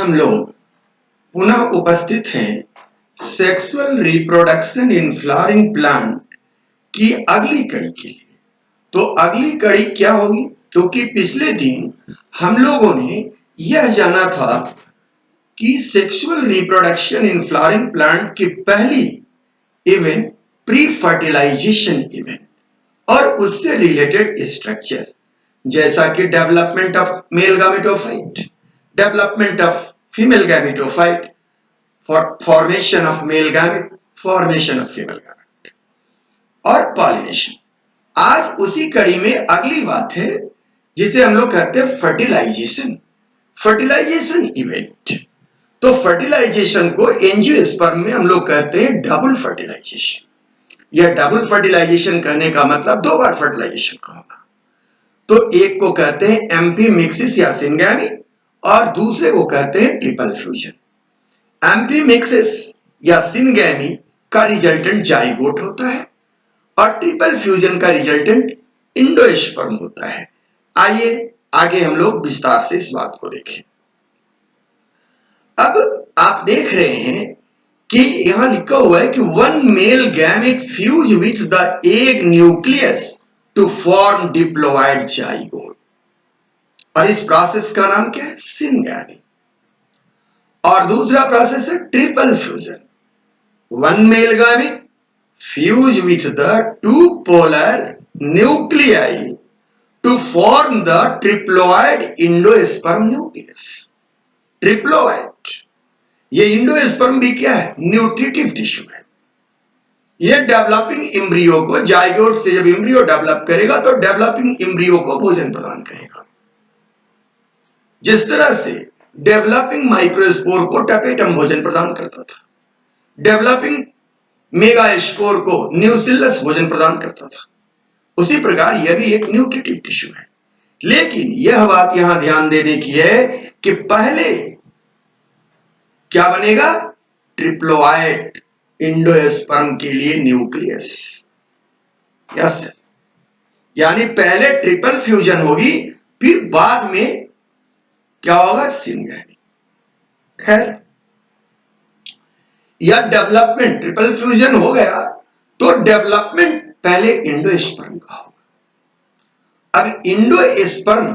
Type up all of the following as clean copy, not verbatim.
हम लोग पुनः उपस्थित हैं sexual reproduction in flowering plant की अगली कड़ी के लिए। तो अगली कड़ी क्या होगी? क्योंकि पिछले दिन हम लोगों ने यह जाना था कि sexual reproduction in flowering plant की पहली इवेंट प्री फर्टिलाइजेशन इवेंट और उससे रिलेटेड स्ट्रक्चर, जैसा कि development of male gametophyte, development of female gametophyte, formation of male gamete, formation of female gamete और पॉलिनेशन। आज उसी कड़ी में अगली बात है जिसे हम लोग कहते हैं फर्टिलाइजेशन, फर्टिलाइजेशन इवेंट। तो फर्टिलाइजेशन को एंजियोस्पर्म में हम लोग कहते हैं डबल फर्टिलाइजेशन। यह डबल फर्टिलाइजेशन कहने का मतलब दो बार फर्टिलाइजेशन का होगा। तो एक को कहते हैं एम्फीमिक्सिस या सिंगैमी और दूसरे को कहते हैं ट्रिपल फ्यूजन। एम्फीमिक्सिस या सिंगैमी का रिजल्टेंट जाइगोट होता है और ट्रिपल फ्यूजन का रिजल्टेंट इंडोस्पर्म होता है। आइए आगे हम लोग विस्तार से इस बात को देखें। अब आप देख रहे हैं कि यहां लिखा हुआ है कि one male gamete fuse with the egg nucleus to form diploid zygote, और इस प्रोसेस का नाम क्या है? सिंगैमी। और दूसरा प्रोसेस है triple fusion. One male gamete fuse with the two polar nuclei to form the triploid endosperm nucleus. Triploid, ये इंडोस्पर्म भी क्या है? न्यूट्रिटिव टिश्यू है। ये डेवलपिंग एम्ब्रियो को, जाइगोट से जब एम्ब्रियो डेवलप करेगा तो डेवलपिंग एम्ब्रियो को भोजन प्रदान करेगा। जिस तरह से डेवलपिंग माइक्रोस्पोर को टपेटम भोजन प्रदान करता था, डेवलपिंग मेगास्पोर को न्यूसिलस भोजन प्रदान करता था, उसी प्रकार यह भी एक न्यूट्रिटिव टिश्यू है। लेकिन यह बात यहां ध्यान देने की है कि पहले क्या बनेगा? ट्रिप्लॉयड इंडोस्पर्म के लिए न्यूक्लियस। यस, यानी पहले ट्रिपल फ्यूजन होगी, फिर बाद में क्या होगा? सिंगैमी। खैर, या डेवलपमेंट, ट्रिपल फ्यूजन हो गया तो डेवलपमेंट पहले इंडोस्पर्म का होगा। अब इंडोस्पर्म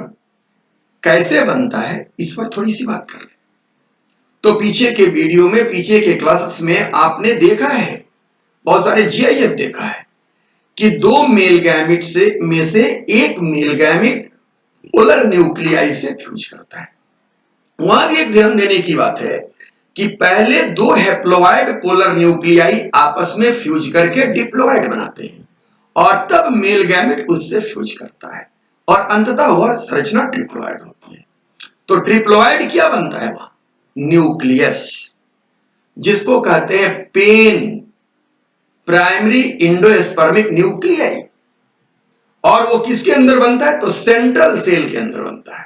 कैसे बनता है इस पर थोड़ी सी बात कर ले। तो पीछे के वीडियो में, पीछे के क्लासेस में आपने देखा है, बहुत सारे जीआईएफ देखा है कि दो मेल गैमेट में से एक मेल गैमेट पोलर न्यूक्लियाई से फ्यूज करता है। वहां भी एक ध्यान देने की बात है कि पहले दो हैप्लॉइड पोलर न्यूक्लियाई आपस में फ्यूज करके डिप्लॉइड बनाते हैं और तब मेल गैमेट उससे फ्यूज करता है और अंततः वह संरचना ट्रिप्लॉइड होती है। तो ट्रिप्लॉइड क्या बनता है? वहां न्यूक्लियस, जिसको कहते हैं पेन, प्राइमरी इंडोस्पर्मिक न्यूक्लियाई। और वो किसके अंदर बनता है? तो सेंट्रल सेल के अंदर बनता है।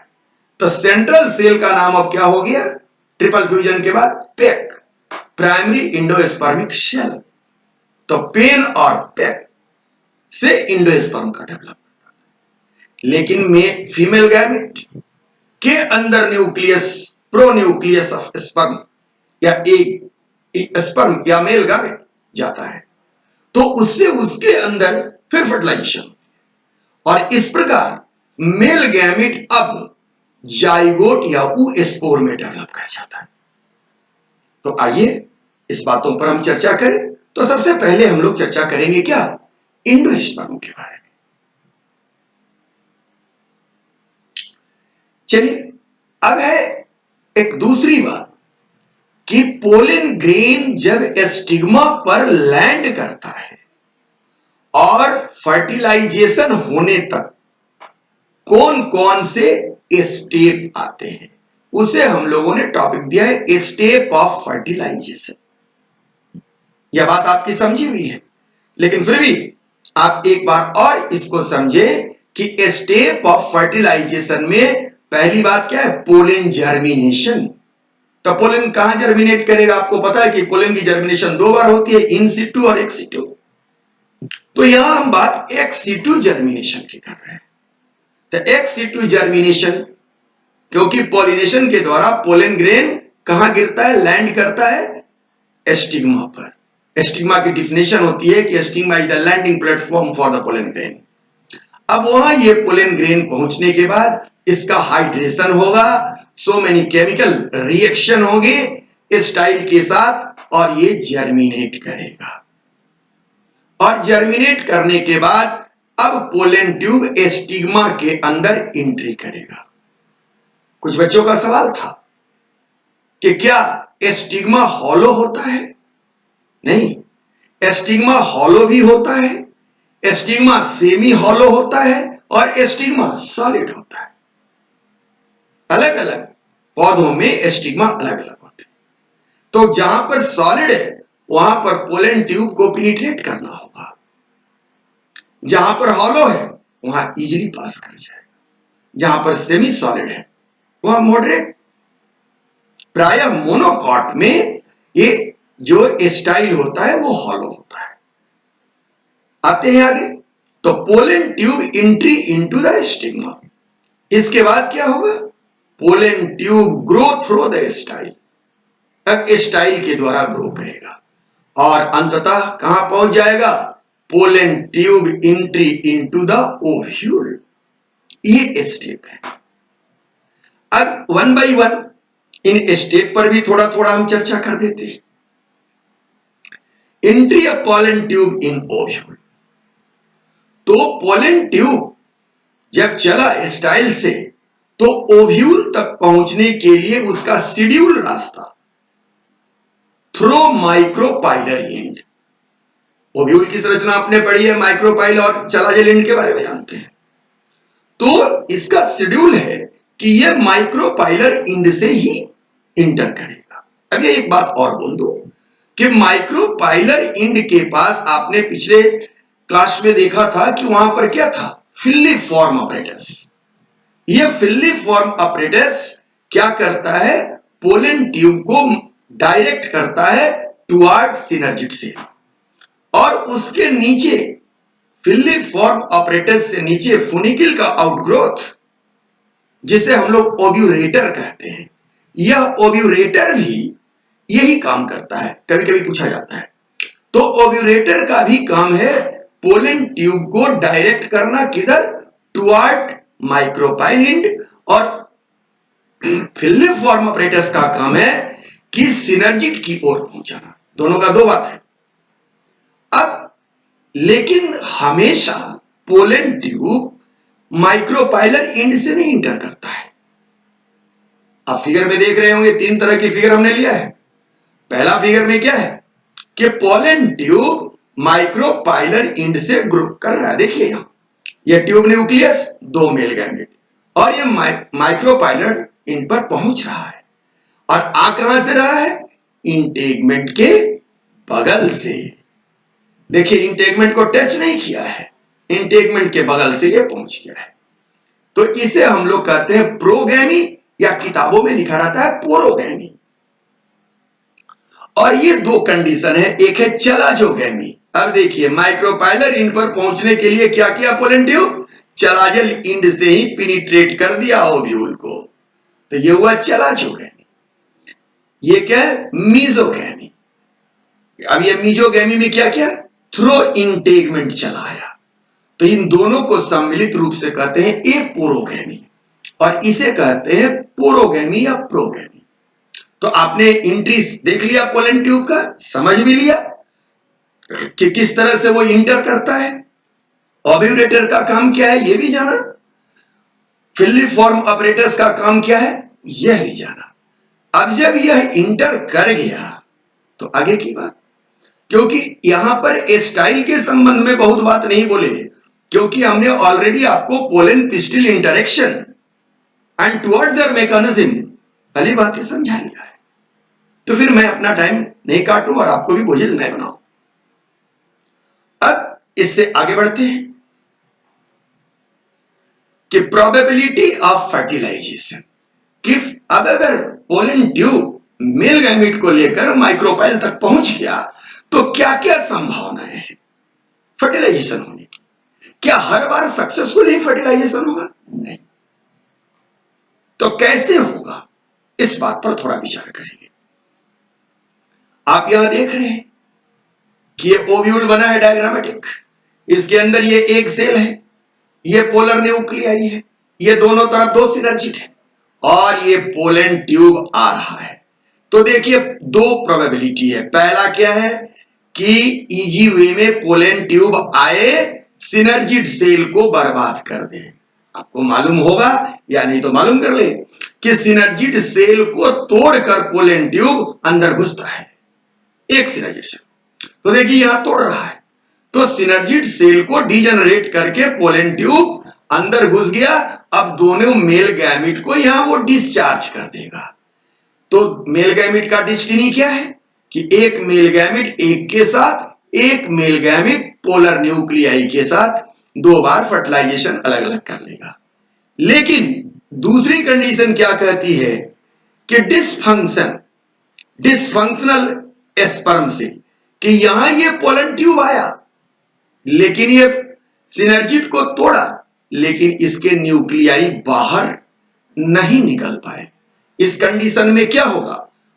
तो सेंट्रल सेल का नाम अब क्या हो गया ट्रिपल फ्यूजन के बाद? PEC, primary endospermic cell. तो पेन और पेक से इंडोस्पर्म का डेवलपमेंट। लेकिन फीमेल गैमेट के अंदर nucleus, pronucleus of sperm या एक स्पर्म या मेल गैमेट जाता है, तो उससे उसके अंदर फिर फर्टिलाइजेशन होती है और इस प्रकार मेल गैमेट अब जाइगोट या ऊस्पोर में डेवलप कर जाता है। तो आइए इस बातों पर हम चर्चा करें। तो सबसे पहले हम लोग चर्चा करेंगे क्या? इंडोस्पर्म के बारे में। चलिए, अब है एक दूसरी बात कि पोलन ग्रेन जब स्टिग्मा पर लैंड करता है और फर्टिलाइजेशन होने तक कौन कौन से स्टेप आते हैं, उसे हम लोगों ने टॉपिक दिया है स्टेप ऑफ फर्टिलाइजेशन। यह बात आपकी समझी हुई है, लेकिन फिर भी आप एक बार और इसको समझें कि स्टेप ऑफ फर्टिलाइजेशन में पहली बात क्या है? Pollen germination. तो पोलन कहां जर्मिनेट करेगा? आपको पता है कि पोलन की जर्मिनेशन दो बार होती है, इन सिटू और एक्स सिटू। तो यहां हम बात एक्स सिटू जर्मिनेशन की कर रहे हैं। तो एक्स सिटू जर्मिनेशन, क्योंकि पॉलिनेशन के द्वारा पोलन ग्रेन कहां गिरता है, लैंड करता है एस्टिग्मा पर। एस्टिग्मा की डिफिनेशन होती है कि stigma is the landing platform for the pollen grain. अब वहां ये पोलन ग्रेन पहुंचने के बाद इसका हाइड्रेशन होगा, सो मेनी केमिकल रिएक्शन होंगे स्टाइल के साथ और ये जर्मिनेट करेगा। और जर्मिनेट करने के बाद अब पोलन ट्यूब एस्टिग्मा के अंदर एंट्री करेगा। कुछ बच्चों का सवाल था कि क्या एस्टिग्मा हॉलो होता है? नहीं, एस्टिग्मा हॉलो भी होता है, एस्टिग्मा सेमी हॉलो होता है और एस्टिग्मा सॉलिड होता है। अलग अलग पौधों में एस्टिग्मा अलग अलग होते हैं। तो जहां पर सॉलिड है वहां पर पोलन ट्यूब को पेनिट्रेट करना होगा, जहां पर हॉलो है वहां इजीली पास कर जाएगा, जहां पर सेमी सॉलिड है वहां मॉडरेट। प्रायः मोनोकॉट में ये जो स्टाइल होता है वो हॉलो होता है। आते हैं आगे, तो pollen tube entry into the stigma. इसके बाद क्या होगा, pollen tube grow through the style. अब स्टाइल के द्वारा ग्रो करेगा और अंततः कहां पहुंच जाएगा, pollen tube entry into the ovule. ये स्टेप है। अब one by one in step पर भी थोड़ा थोड़ा हम चर्चा कर देते हैं। Entry of pollen tube in ovule. तो पोलन ट्यूब जब चला स्टाइल से तो ओव्यूल तक पहुंचने के लिए उसका शेड्यूल रास्ता थ्रो माइक्रोपाइलर एंड। ओव्यूल की संरचना आपने पढ़ी है, माइक्रोपाइल और चलाजेल एंड के बारे में जानते हैं। तो इसका शेड्यूल है कि यह माइक्रोपाइलर एंड से ही इंटर करेगा। अब ये एक बात और बोल दो कि माइक्रोपाइलर एंड के पास आपने पिछले क्लास में देखा था कि वहां पर क्या था, फिलिफॉर्म अपरेटस। यह फिलिफॉर्म अपरेटस क्या करता है, पोलन ट्यूब को डायरेक्ट करता है टुवर्ड सिनर्जिड से, और उसके नीचे फिलिफॉर्म अपरेटस से नीचे फुनिकिल का आउटग्रोथ जिसे हम लोग ओब्यूरेटर कहते हैं, यह ओब्यूरेटर भी यही काम करता है। कभी कभी पूछा जाता है, तो ओब्यूरेटर का भी काम है पोलन ट्यूब को डायरेक्ट करना, किधर, टुवर्ड माइक्रोपाइल एंड, और फिलिफॉर्म अपरेटस का काम है कि सिनर्जिड की ओर पहुंचाना। दोनों का दो बात है। अब लेकिन हमेशा पोलन ट्यूब माइक्रोपाइलर एंड से नहीं इंटर करता है। आप फिगर में देख रहे होंगे, तीन तरह की फिगर हमने लिया है। पहला फिगर में क्या है कि पोलन ट्यूब माइक्रोपाइलर एंड से ग्रो कर रहा है। देखिए यहां यह ट्यूब न्यूक्लियस, दो मेल गैमेट, और यह माइक्रोपाइलर एंड पर पहुंच रहा है। और आ कहां से रहा है, इंटेगमेंट के बगल से। देखिए इंटेगमेंट को टच नहीं किया है, इंटेगमेंट के बगल से यह पहुंच गया है। तो इसे हम लोग कहते हैं प्रोगैमी, या किताबों में लिखा रहता है पोरोगैमी। और ये दो कंडीशन है, एक है चलाजोगैमी। अब देखिए माइक्रोपाइलर एंड पर पहुंचने के लिए क्या किया पोलन ट्यूब, चलाजल एंड से ही पेनिट्रेट कर दिया ओव्यूल को, तो ये हुआ चलाजोगैमी। ये क्या है, मीजोगैमी। अब ये मीजोगैमी में क्या किया, थ्रो इंटेगमेंट चलाया। तो इन दोनों को सम्मिलित रूप से कहते हैं एपोरोगैमी, और इसे कहते हैं पोरोगैमी या प्रोगैमी। तो आपने एंट्री देख लिया पोलन ट्यूब का, समझ भी लिया कि किस तरह से वो इंटर करता है, ओब्यूरेटर का काम क्या है ये भी जाना, फिलिफॉर्म अपरेटस का काम क्या है यह भी जाना। अब जब यह इंटर कर गया तो आगे की बात, क्योंकि यहां पर स्टाइल के संबंध में बहुत बात नहीं बोले, क्योंकि हमने ऑलरेडी आपको pollen pistil interaction and towards their mechanism पहली बात ही समझा लिया है। तो फिर मैं अपना टाइम नहीं काटूं और आपको भी बोझिल नहीं बनाऊं। अब इससे आगे बढ़ते हैं कि प्रोबेबिलिटी ऑफ फर्टिलाइजेशन, कि अब अगर पोलन ट्यूब मेल गैमेट को लेकर माइक्रोपाइल तक पहुंच गया तो क्या क्या संभावनाएं हैं फर्टिलाइजेशन होने की। क्या हर बार सक्सेसफुल ही फर्टिलाइजेशन होगा, नहीं। तो कैसे होगा, इस बात पर थोड़ा विचार करेंगे। आप यहां देख रहे हैं कि ये ओव्यूल बना है डायग्रामेटिक, इसके अंदर ये एक सेल है, ये पोलर न्यूक्लियाई है, ये दोनों तरफ दो सिनर्जिड है और ये पोलन ट्यूब आ रहा है। तो देखिए दो प्रोबेबिलिटी है। पहला क्या है कि इजी वे में पोलन ट्यूब आए, सिनर्जिड सेल को बर्बाद कर दे। आपको मालूम होगा या नहीं तो मालूम कर ले कि सिनर्जिड सेल को तोड़कर पोलन ट्यूब अंदर घुसता है, एक सिनर्जिड सेल। तो देखिए यहां तोड़ रहा है, तो सिनर्जिड सेल को डीजनरेट करके पोलन ट्यूब अंदर घुस गया। अब दोनों मेल गैमिट को यहां वो डिस्चार्ज कर देगा। तो मेल गैमिट का डेस्टिनी क्या है कि एक मेल गैमिट एक के साथ, एक मेल गैमिट पोलर न्यूक्लियाई के साथ दो बार फर्टिलाइजेशन अलग अलग कर लेगा। लेकिन दूसरी कंडीशन क्या कहती है कि डिसफंक्शनल स्पर्म से, कि यहां ये पोलन ट्यूब आया लेकिन ये सिनर्जिड को तोड़ा, लेकिन इसके न्यूक्लियाई बाहर नहीं निकल पाए। इस कंडीशन में क्या होगा?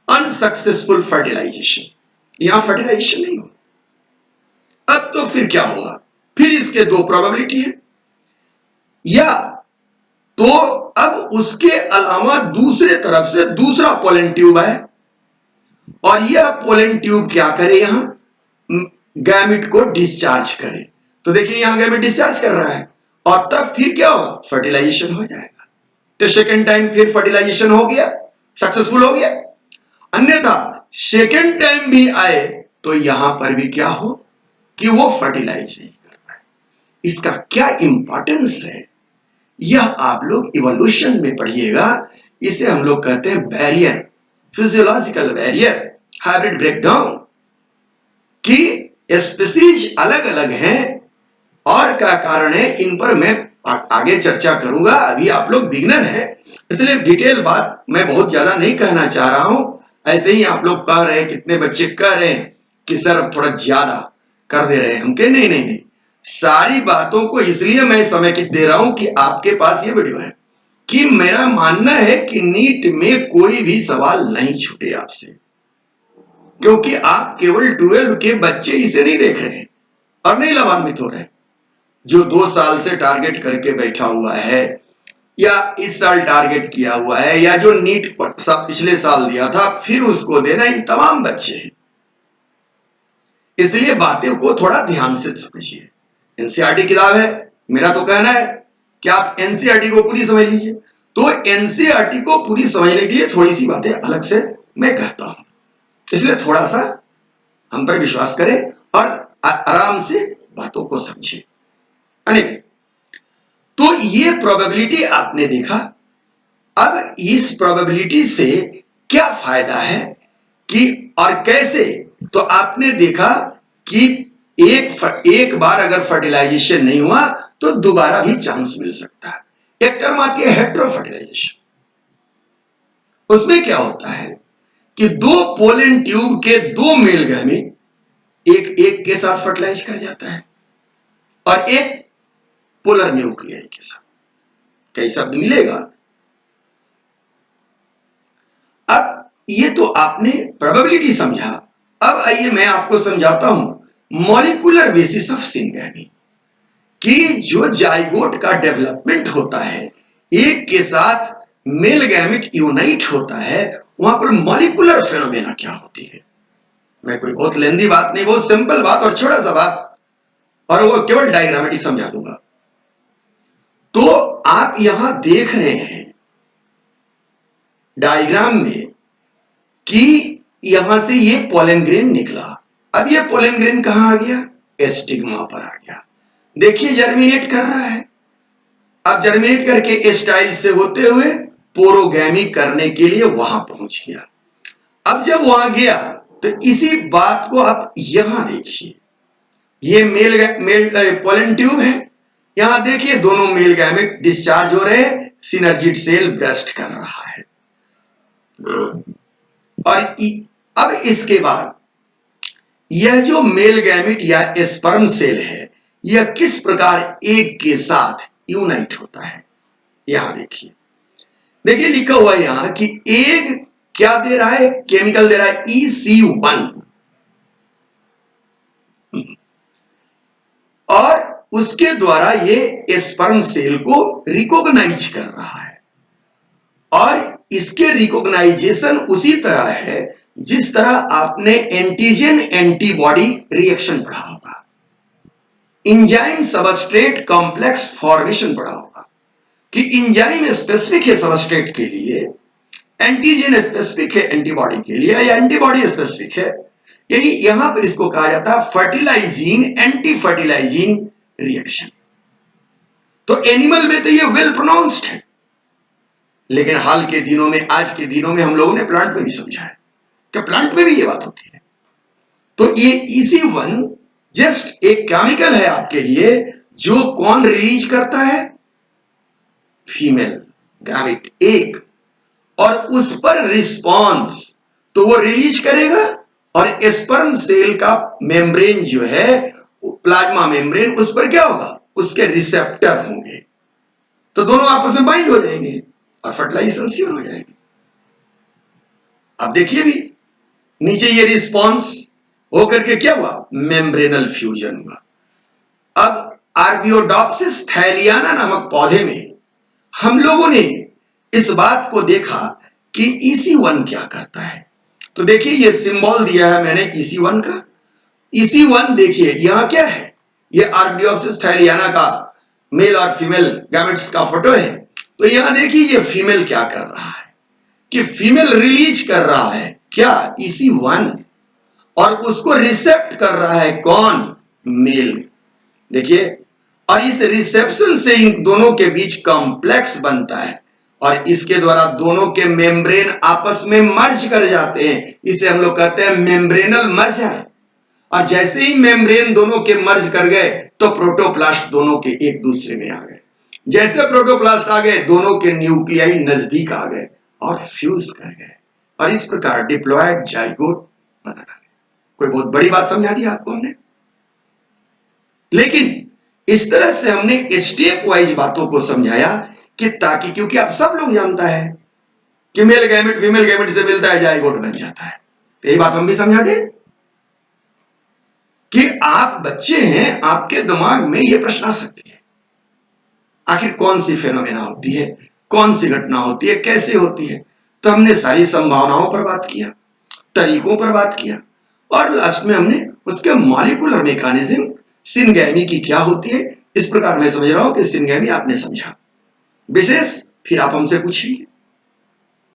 अनसक्सेसफुल फर्टिलाइजेशन, यहां फर्टिलाइजेशन नहीं होगा। अब तो फिर क्या होगा? फिर इसके दो प्रोबेबिलिटी है, या तो अब उसके अलावा दूसरे तरफ से दूसरा पोलन ट्यूब है और यह पोलन ट्यूब क्या करे? यहां गैमिट को डिस्चार्ज करे। तो देखिए यहां गैमिट डिस्चार्ज कर रहा है और तब फिर क्या होगा? फर्टिलाइजेशन हो जाएगा। तो सेकेंड टाइम फिर फर्टिलाइजेशन हो गया, सक्सेसफुल हो गया। अन्यथा सेकेंड टाइम भी आए तो यहां पर भी क्या हो कि वो फर्टिलाइज नहीं कर पाए। इसका क्या इंपॉर्टेंस है यह आप लोग इवोल्यूशन में पढ़िएगा। इसे हम लोग कहते हैं barrier, physiological barrier, hybrid breakdown, कि स्पीसीज अलग अलग हैं और क्या कारण है इन पर मैं आगे चर्चा करूंगा। अभी आप लोग बिगिनर हैं, इसलिए डिटेल बात मैं बहुत ज्यादा नहीं कहना चाह रहा हूं। ऐसे ही आप लोग कह रहे हैं, कितने बच्चे कह रहे हैं कि सर थोड़ा ज्यादा कर दे रहे हैं हम, के नहीं नहीं नहीं, सारी बातों को इसलिए मैं समय दे रहा हूं कि आपके पास ये वीडियो है, कि मेरा मानना है कि नीट में कोई भी सवाल नहीं छूटे आपसे, क्योंकि आप केवल 12 के बच्चे इसे नहीं देख रहे हैं और नहीं लाभान्वित हो रहे। जो 2 साल से टारगेट करके बैठा हुआ है या इस साल टारगेट किया हुआ है या जो नीट पिछले साल दिया था फिर उसको देना, इन तमाम बच्चे हैं। इसलिए बातें को थोड़ा ध्यान से समझिए। एनसीईआरटी किताब है, मेरा तो कहना है कि आप एनसीईआरटी को पूरी समझ लीजिए। तो एनसीईआरटी को पूरी समझने के लिए थोड़ी सी बातें अलग से मैं कहता हूं, इसलिए थोड़ा सा हम पर विश्वास करें और आराम से बातों को समझिए। तो ये प्रोबेबिलिटी आपने देखा। अब इस प्रोबेबिलिटी से क्या फायदा है कि और कैसे? तो आपने देखा कि एक बार अगर फर्टिलाइजेशन नहीं हुआ तो दोबारा भी चांस मिल सकता है। एक टर्म आती है हेटेरो फर्टिलाइजेशन। उसमें क्या होता है कि दो पोलन ट्यूब के दो मेल गैमीट एक के साथ फर्टिलाइज कर जाता है और एक पोलर न्यूक्लियाई के साथ। कई शब्द मिलेगा। अब ये तो आपने प्रोबेबिलिटी समझा। अब आइए मैं आपको समझाता हूं मॉलिक्यूलर बेसिस ऑफ सिंगैमी, कि जो जाइगोट का डेवलपमेंट होता है, एक के साथ मेल गैमिट यूनाइट होता है, वहां पर मॉलिक्यूलर फेनोमेना क्या होती है। मैं कोई बहुत लेंदी बात नहीं, बहुत सिंपल बात और छोटा सा बात, और वो केवल डायग्रामेटिक समझा दूंगा। तो आप यहां देख रहे हैं डायग्राम में कि यहां से ये पोलन ग्रेन निकला। अब ये पोलन ग्रेन कहां आ गया? एस्टिग्मा पर आ गया। देखिए जर्मिनेट कर रहा है। अब जर्मिनेट करके स्टाइल से होते हुए पोरोगैमी करने के लिए वहां पहुंच गया। अब जब वहां गया तो इसी बात को आप यहां देखिए, ये मेल पोलन ट्यूब है। यहां देखिए दोनों मेल गैमेट डिस्चार्ज हो रहे हैं, सिनर्जिड सेल ब्रेस्ट कर रहा है। और अब इसके बाद यह जो मेल गैमेट या स्पर्म सेल है, यह किस प्रकार एक के साथ यूनाइट होता है। यहां देखिए देखिए लिखा हुआ है यहां कि एक क्या दे रहा है, केमिकल दे रहा है EC1, और उसके द्वारा ये स्पर्म सेल को रिकॉग्नाइज कर रहा है। और इसके रिकॉग्नाइजेशन उसी तरह है जिस तरह आपने एंटीजन एंटीबॉडी रिएक्शन पढ़ा होगा, इंजाइम सबस्ट्रेट कॉम्प्लेक्स फॉर्मेशन पढ़ा होगा कि इंजाइम स्पेसिफिक है सबस्ट्रेट के लिए, एंटीजन स्पेसिफिक है एंटीबॉडी के लिए, या एंटीबॉडी स्पेसिफिक है। यही यहां पर इसको कहा जाता है फर्टिलाइजिंग एंटी फर्टिलाइजिंग रिएक्शन। तो एनिमल में तो ये वेल प्रोनाउंस्ड है, लेकिन हाल के दिनों में, आज के दिनों में हम लोगों ने प्लांट में भी समझा है कि प्लांट में भी ये बात होती है। तो ये EC1 जस्ट एक केमिकल है आपके लिए, जो कौन रिलीज करता है, फीमेल गैमेट एक, और उस पर रिस्पॉन्स तो वो रिलीज करेगा, और स्पर्म सेल का मेम्ब्रेन जो है, प्लाज्मा मेम्ब्रेन, उस पर क्या होगा, उसके रिसेप्टर होंगे, तो दोनों आपस में बाइंड हो जाएंगे और फर्टिलाइजेशन श्योर हो जाएगी। अब देखिए भी नीचे ये रिस्पॉन्स होकर के क्या हुआ, मेम्ब्रेनल फ्यूजन हुआ। अब आर्बियोडोप्सिस थैलियाना नामक पौधे में हम लोगों ने इस बात को देखा कि EC1 क्या करता है। तो देखिए ये सिंबल दिया है मैंने EC1 का। EC1 देखिए यहां क्या है, ये आर्बियोप्सिस थैलियाना का मेल और फीमेल गैमेट्स का फोटो है। तो यहां देखिए ये फीमेल क्या कर रहा है कि फीमेल रिलीज कर रहा है क्या, EC1, और उसको रिसेप्ट कर रहा है कौन, मेल। देखिए, और इस रिसेप्शन से इन दोनों के बीच कॉम्प्लेक्स बनता है, और इसके द्वारा दोनों के मेम्ब्रेन आपस में मर्ज कर जाते हैं। इसे हम लोग कहते हैं मेम्ब्रेनल मर्जर। और जैसे ही मेम्ब्रेन दोनों के मर्ज कर गए तो प्रोटोप्लास्ट दोनों के एक दूसरे में आ गए। जैसे प्रोटोप्लास्ट आ गए, दोनों के न्यूक्लियाई नजदीक आ गए और फ्यूज कर गए, और इस प्रकार डिप्लॉयड जाइगोट बना डाले। कोई बहुत बड़ी बात समझा दी आपको हमने, लेकिन इस तरह से हमने स्टेप वाइज बातों को समझाया कि ताकि, क्योंकि आप सब लोग जानता है कि मेल गैमेट फीमेल गैमेट से मिलता है, जाइगोट बन जाता है। तो यही बात हम भी समझा दें कि आप बच्चे हैं, आपके दिमाग में यह प्रश्न आ सकती है, आखिर कौन सी फेनोमेना होती है, कौन सी घटना होती है, कैसे होती है। तो हमने सारी संभावनाओं पर बात किया, तरीकों पर बात किया, और लास्ट में हमने उसके मॉलिक्यूलर मैकेनिज्म, सिनगैमी की क्या होती है। इस प्रकार मैं समझ रहा हूं कि सिनगैमी आपने समझा। विशेष फिर आप हमसे पूछिए।